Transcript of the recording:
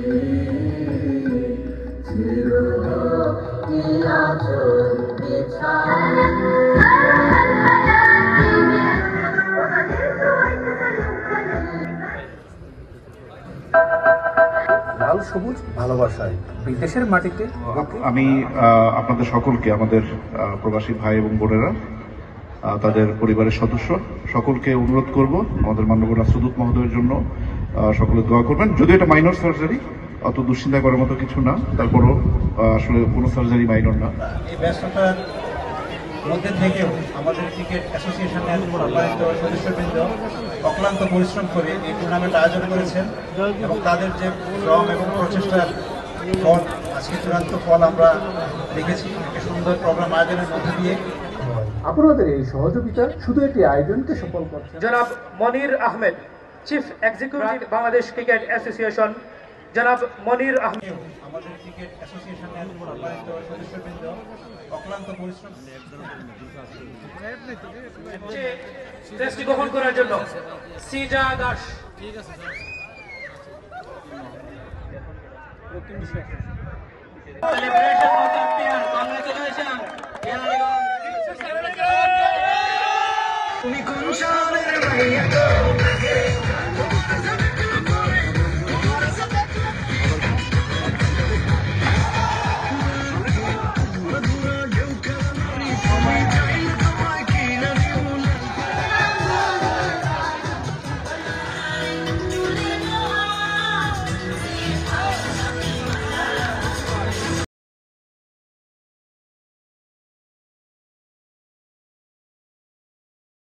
লাল সবুজ ভালোবাসায় বিদেশের মাটিতে আমি আপনাদের সকলকে, আমাদের প্রবাসী ভাই এবং বোনেরা, তাদের পরিবারের সদস্য সকলকে অনুরোধ করব আমাদের মাননীয় রাষ্ট্রদূত মহোদয়ের জন্য সকলে দোয়া করবেন। যদিও এটা মাইনর সার্জারি, অত দুশ্চিন্তা করার মতো কিছু না, তারপরও আসলে কোনো সার্জারি মাইনর না। এই ব্যস্ততার মধ্যে থেকেও আমাদের ক্রিকেট অ্যাসোসিয়েশনের সম্মানিত সদস্যবৃন্দ অক্লান্ত পরিশ্রম করে এই টুর্নামেন্ট আয়োজন করেছেন এবং তাদের যে শ্রম এবং প্রচেষ্টার ফল, আজকে চূড়ান্ত ফল আমরা দেখেছি একটা সুন্দর প্রোগ্রাম আয়োজনের মধ্যে দিয়ে। আপনাদের এই সহযোগিতা শুধু একটি আয়োজনকে সফল করছে। জনাব Monir Ahmed, chief executive Bangladesh cricket association, জনাব মনির আহমেদ। আমাদের ক্রিকেট অ্যাসোসিয়েশনের সম্মানিত সদস্যবৃন্দ অক্লান্ত পরিশ্রম টেস্টটি গ্রহণ করার জন্য সিজা দাস। তুমি কোন শহরের মাইয়া?